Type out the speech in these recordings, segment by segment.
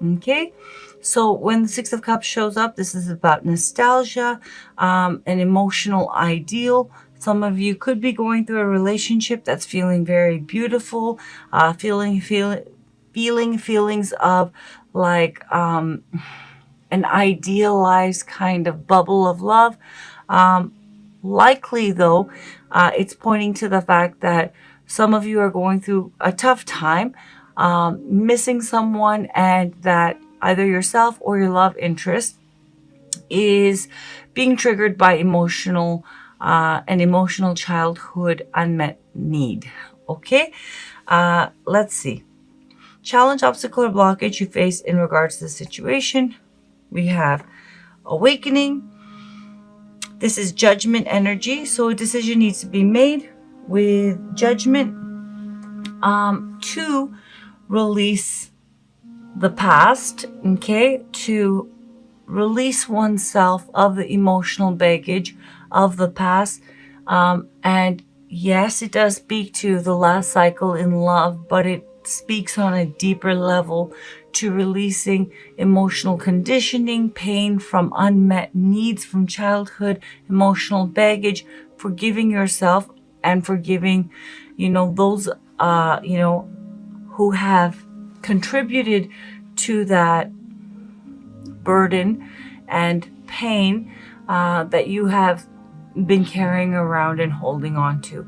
Okay, so when the Six of Cups shows up, this is about nostalgia, an emotional ideal. Some of you could be going through a relationship that's feeling very beautiful, feeling feelings of like an idealized kind of bubble of love. Likely, though, it's pointing to the fact that some of you are going through a tough time, missing someone, and that either yourself or your love interest is being triggered by an emotional childhood unmet need. Okay, let's see. Challenge, obstacle, or blockage you face in regards to the situation. We have awakening. This is judgment energy, so a decision needs to be made with judgment to release the past, okay, to release oneself of the emotional baggage of the past. And yes, it does speak to the last cycle in love, but it speaks on a deeper level to releasing emotional conditioning, pain from unmet needs from childhood, emotional baggage, forgiving yourself and forgiving, those, who have contributed to that burden and pain that you have been carrying around and holding on to.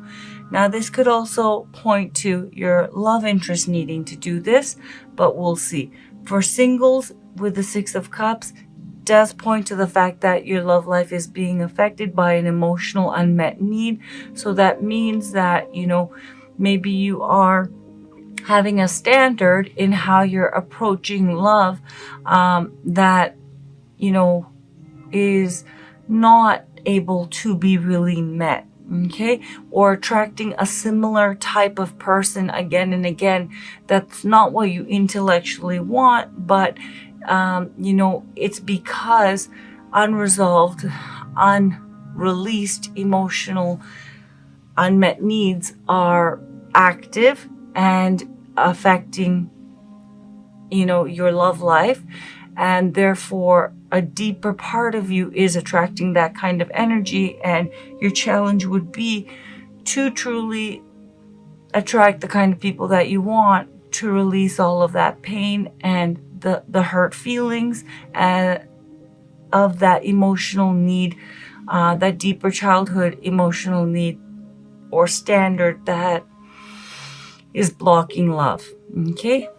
Now, this could also point to your love interest needing to do this, but we'll see. For singles with the Six of Cups, does point to the fact that your love life is being affected by an emotional unmet need. So that means that, maybe you are having a standard in how you're approaching love that, is not able to be really met. Okay, or attracting a similar type of person again and again. That's not what you intellectually want, but it's because unresolved, unreleased emotional unmet needs are active and affecting your love life, and therefore a deeper part of you is attracting that kind of energy. And your challenge would be to truly attract the kind of people that you want, to release all of that pain and the hurt feelings of that emotional need, that deeper childhood emotional need or standard that is blocking love. Okay,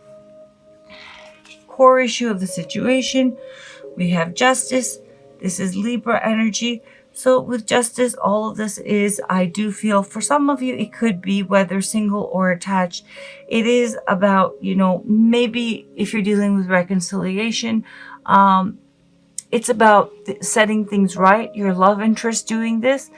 core issue of the situation, we have justice. This is Libra energy. So with justice, all of this is, I do feel for some of you, it could be whether single or attached. It is about, maybe if you're dealing with reconciliation, it's about setting things right. Your love interest doing this,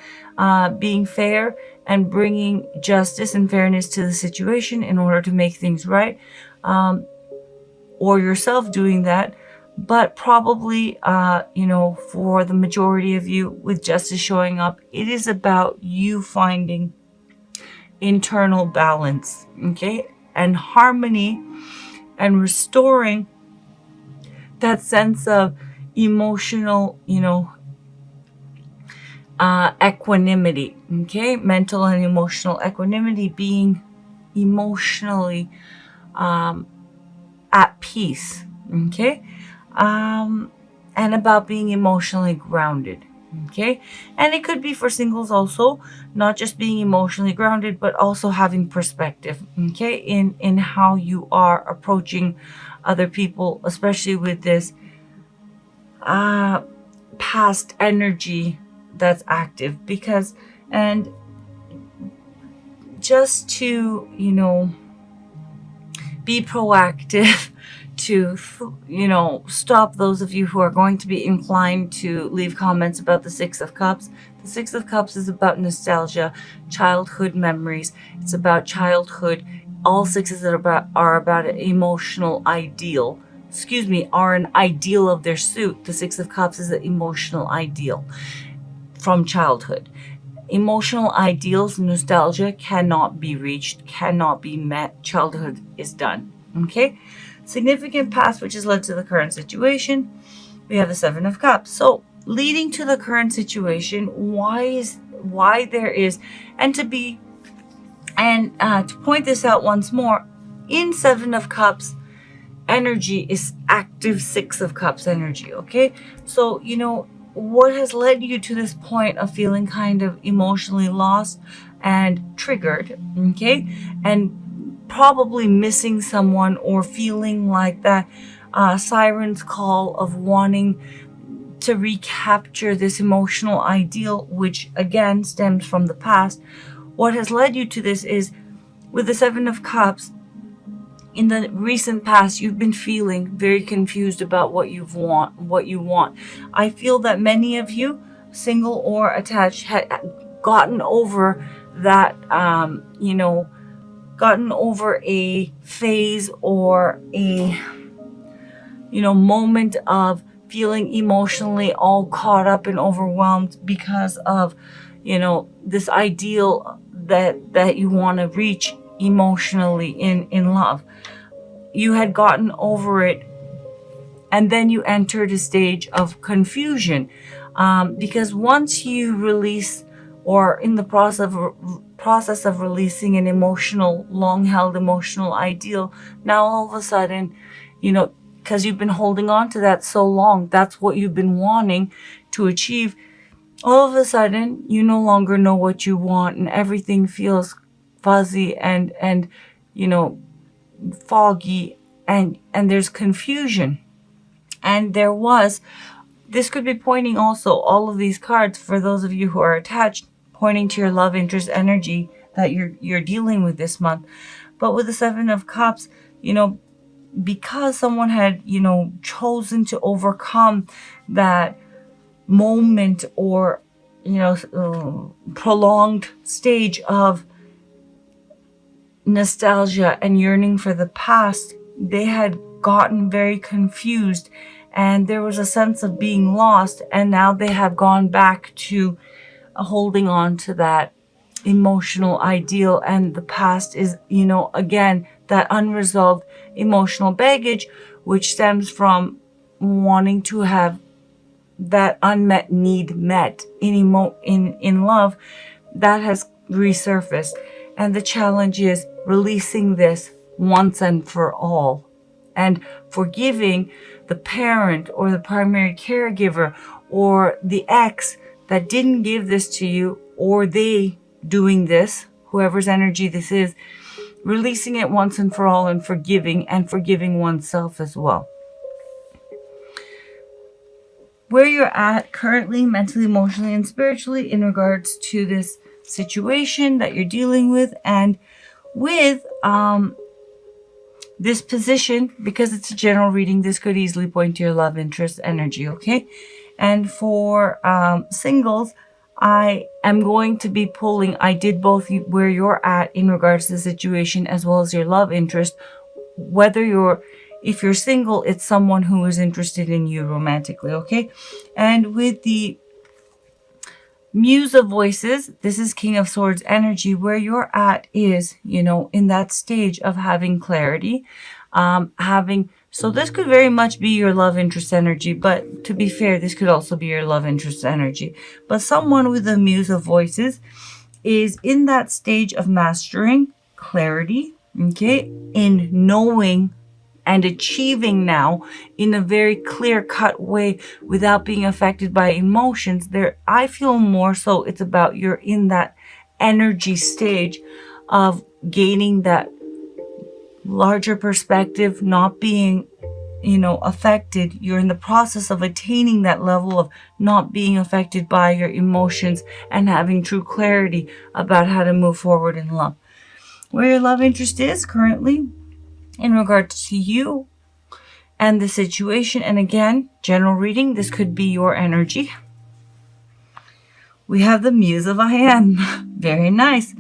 being fair and bringing justice and fairness to the situation in order to make things right. Or yourself doing that. But probably, for the majority of you, with justice showing up, it is about you finding internal balance, okay, and harmony, and restoring that sense of emotional, equanimity, okay, mental and emotional equanimity, being emotionally at peace, okay. And about being emotionally grounded. Okay. And it could be for singles also, not just being emotionally grounded, but also having perspective. Okay. In how you are approaching other people, especially with this past energy that's active. Because, and just to, be proactive to, stop those of you who are going to be inclined to leave comments about the Six of Cups. The Six of Cups is about nostalgia, childhood memories. It's about childhood. All sixes are about an emotional ideal. Are an ideal of their suit. The Six of Cups is an emotional ideal from childhood. Emotional ideals, nostalgia cannot be reached, cannot be met. Childhood is done. Okay? significant past, which has led to the current situation. We have the Seven of Cups. So leading to the current situation, why there is, and to point this out once more, in Seven of Cups energy is active Six of Cups energy. Okay, so what has led you to this point of feeling kind of emotionally lost and triggered, okay, and probably missing someone, or feeling like that siren's call of wanting to recapture this emotional ideal, which again stems from the past. What has led you to this is, with the Seven of Cups, in the recent past, you've been feeling very confused about what you want. I feel that many of you, single or attached, had gotten over that, gotten over a phase or a, moment of feeling emotionally all caught up and overwhelmed because of, this ideal that you want to reach emotionally in love. You had gotten over it, and then you entered a stage of confusion, because once you release, or in the process of releasing an emotional, long-held emotional ideal, now all of a sudden, because you've been holding on to that so long, that's what you've been wanting to achieve, all of a sudden you no longer know what you want, and everything feels fuzzy and foggy, and there's confusion. And this could be pointing also, all of these cards, for those of you who are attached, pointing to your love interest energy that you're dealing with this month. But with the Seven of Cups, because someone had chosen to overcome that moment, or prolonged stage of nostalgia and yearning for the past, they had gotten very confused, and there was a sense of being lost, and now they have gone back to holding on to that emotional ideal, and the past is again that unresolved emotional baggage, which stems from wanting to have that unmet need met in love, that has resurfaced. And the challenge is releasing this once and for all, and forgiving the parent or the primary caregiver or the ex that didn't give this to you, or they doing this, whoever's energy this is, releasing it once and for all, and forgiving oneself as well. Where you're at currently, mentally, emotionally, and spiritually, in regards to this situation that you're dealing with, and with this position, because it's a general reading, this could easily point to your love interest energy, okay? And for singles, I am going to be pulling, I did both where you're at in regards to the situation as well as your love interest. If you're single, it's someone who is interested in you romantically, okay? And with the Muse of Voices, this is King of Swords energy. Where you're at is, in that stage of having clarity, so this could very much be your love interest energy, but to be fair, this could also be your love interest energy. But someone with the Muse of Voices is in that stage of mastering clarity, okay, in knowing and achieving now in a very clear-cut way without being affected by emotions. I feel more so it's about you're in that energy stage of gaining that larger perspective, not being, affected. You're in the process of attaining that level of not being affected by your emotions and having true clarity about how to move forward in love. Where your love interest is currently in regards to you and the situation, and again, general reading, this could be your energy. We have the Muse of I Am. Very nice.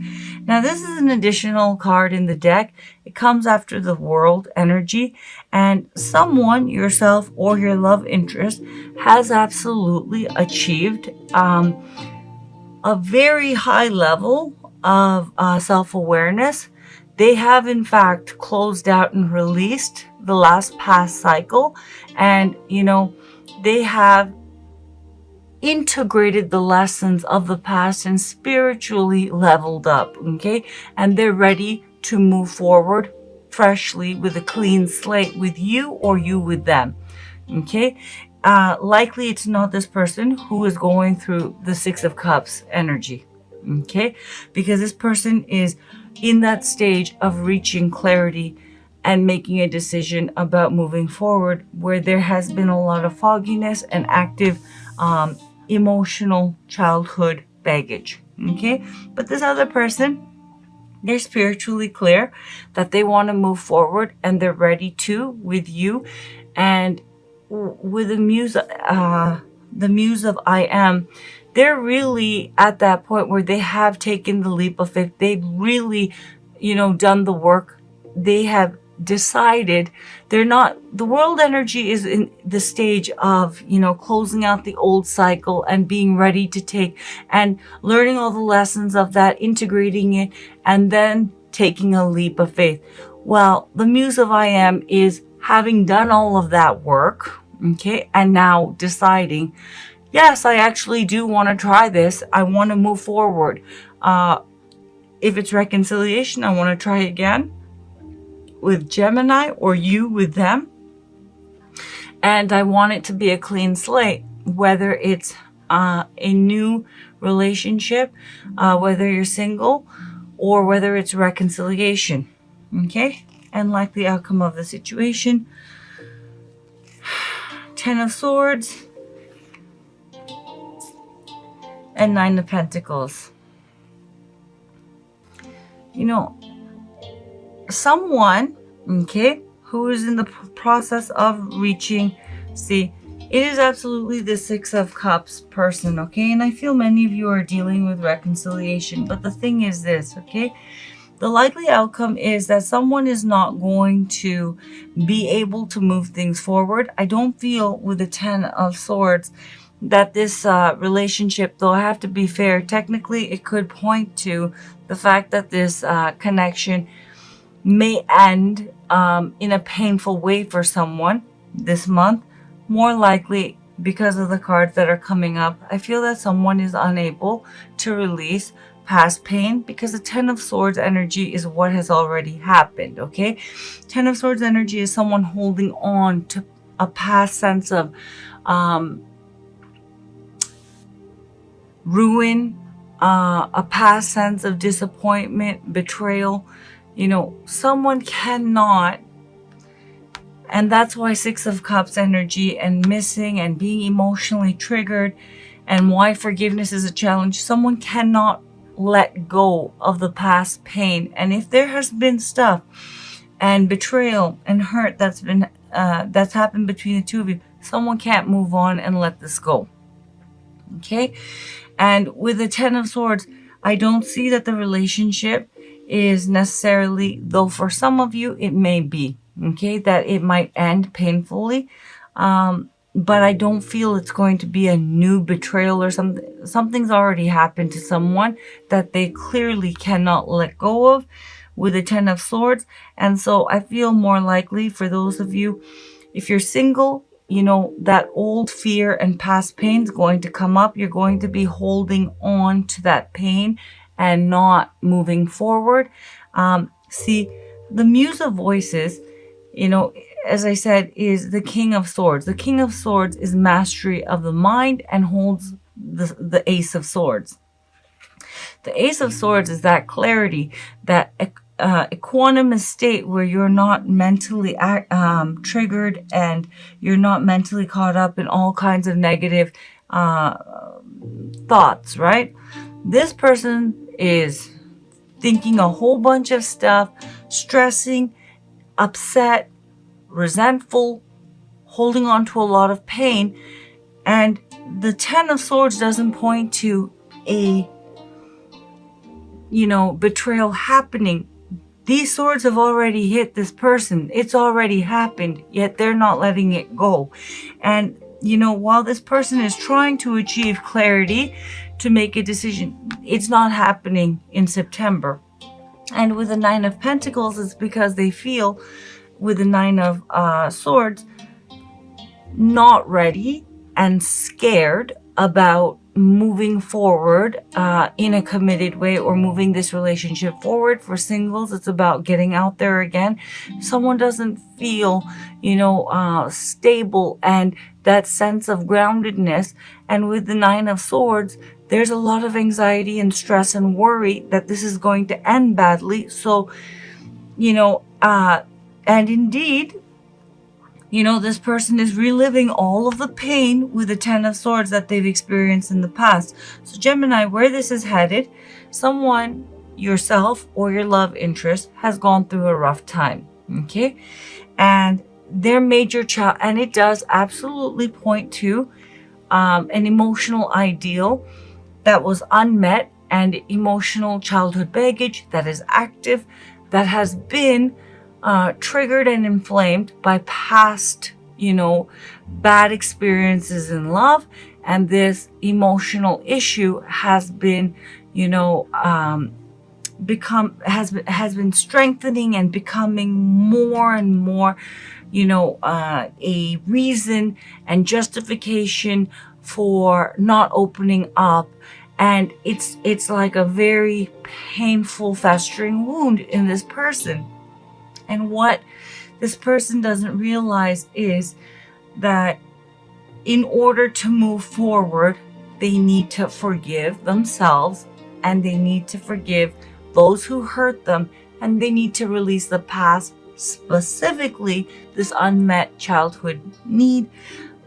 Now, this is an additional card in the deck. It comes after the World energy, and someone, yourself or your love interest, has absolutely achieved a very high level of self-awareness. They have, in fact, closed out and released the last past cycle, and they have integrated the lessons of the past and spiritually leveled up, okay? And they're ready to move forward freshly with a clean slate with you, or you with them, okay? Likely it's not this person who is going through the Six of Cups energy, okay? Because this person is in that stage of reaching clarity and making a decision about moving forward, where there has been a lot of fogginess and active emotional childhood baggage, okay? But this other person, they're spiritually clear that they want to move forward, and they're ready to with you. And with the muse of I am, they're really at that point where they have taken the leap of faith. They've really, done the work. They have decided the world energy is in the stage of, closing out the old cycle and being ready to take and learning all the lessons of that, integrating it, and then taking a leap of faith. Well, the muse of I am is having done all of that work, okay, and now deciding, yes, I actually do want to try this. I want to move forward. If it's reconciliation, I want to try again with Gemini, or you with them. And I want it to be a clean slate, whether it's a new relationship, whether you're single, or whether it's reconciliation, okay? And like the outcome of the situation, Ten of Swords and Nine of Pentacles. Someone, okay, who is in the process of reaching, see, it is absolutely the Six of Cups person, okay? And I feel many of you are dealing with reconciliation, but the thing is this, okay? The likely outcome is that someone is not going to be able to move things forward. I don't feel with the Ten of Swords that this relationship, though I have to be fair, technically it could point to the fact that this connection may end in a painful way for someone this month. More likely because of the cards that are coming up, I feel that someone is unable to release past pain, because the Ten of Swords energy is what has already happened, okay? Ten of Swords energy is someone holding on to a past sense of ruin, a past sense of disappointment, betrayal. Someone cannot, and that's why Six of Cups energy and missing and being emotionally triggered, and why forgiveness is a challenge. Someone cannot let go of the past pain. And if there has been stuff and betrayal and hurt that's happened between the two of you, someone can't move on and let this go, okay? And with the Ten of Swords, I don't see that the relationship is necessarily, though for some of you it may be, okay, that it might end painfully, but I don't feel it's going to be a new betrayal or something. Something's already happened to someone that they clearly cannot let go of with the Ten of Swords. And so I feel more likely for those of you, if you're single, that old fear and past pain is going to come up. You're going to be holding on to that pain and not moving forward. See, the Muse of Voices, as I said, is the King of Swords. The King of Swords is mastery of the mind and holds the Ace of Swords. The Ace of Swords is that clarity, that equanimous state where you're not mentally triggered and you're not mentally caught up in all kinds of negative thoughts, right? This person is thinking a whole bunch of stuff, stressing, upset, resentful, holding on to a lot of pain. And the Ten of Swords doesn't point to a, betrayal happening. These swords have already hit this person. It's already happened, yet they're not letting it go. And, while this person is trying to achieve clarity to make a decision, it's not happening in September. And with the Nine of Pentacles, it's because they feel with the Nine of Swords, not ready and scared about moving forward in a committed way or moving this relationship forward. For singles, it's about getting out there again. Someone doesn't feel, stable and that sense of groundedness. And with the Nine of Swords, there's a lot of anxiety and stress and worry that this is going to end badly. So, and indeed, this person is reliving all of the pain with the Ten of Swords that they've experienced in the past. So Gemini, where this is headed, someone, yourself or your love interest, has gone through a rough time. Okay. And their major child, and it does absolutely point to an emotional ideal that was unmet and emotional childhood baggage that is active, that has been triggered and inflamed by past, bad experiences in love. And this emotional issue has been, has been strengthening and becoming more and more, a reason and justification for not opening up. And it's like a very painful, festering wound in this person. And what this person doesn't realize is that in order to move forward, they need to forgive themselves, and they need to forgive those who hurt them, and they need to release the past, specifically this unmet childhood need.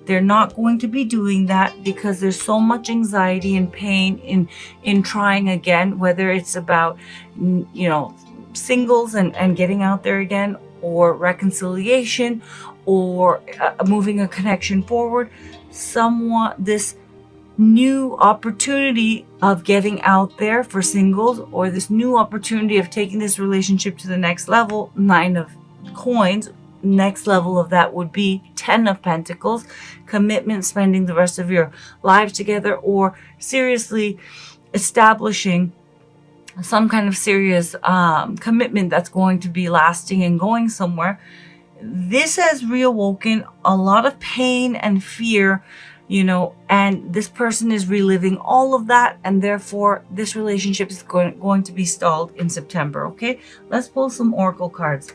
They're not going to be doing that because there's so much anxiety and pain in trying again, whether it's about, singles and getting out there again, or reconciliation, or moving a connection forward. This new opportunity of getting out there for singles, or this new opportunity of taking this relationship to the next level, Nine of Coins. Next level of that would be Ten of Pentacles, commitment, spending the rest of your lives together, or seriously establishing some kind of serious commitment that's going to be lasting and going somewhere. This has reawoken a lot of pain and fear, and this person is reliving all of that, and therefore this relationship is going to be stalled in September. Okay, let's pull some oracle cards.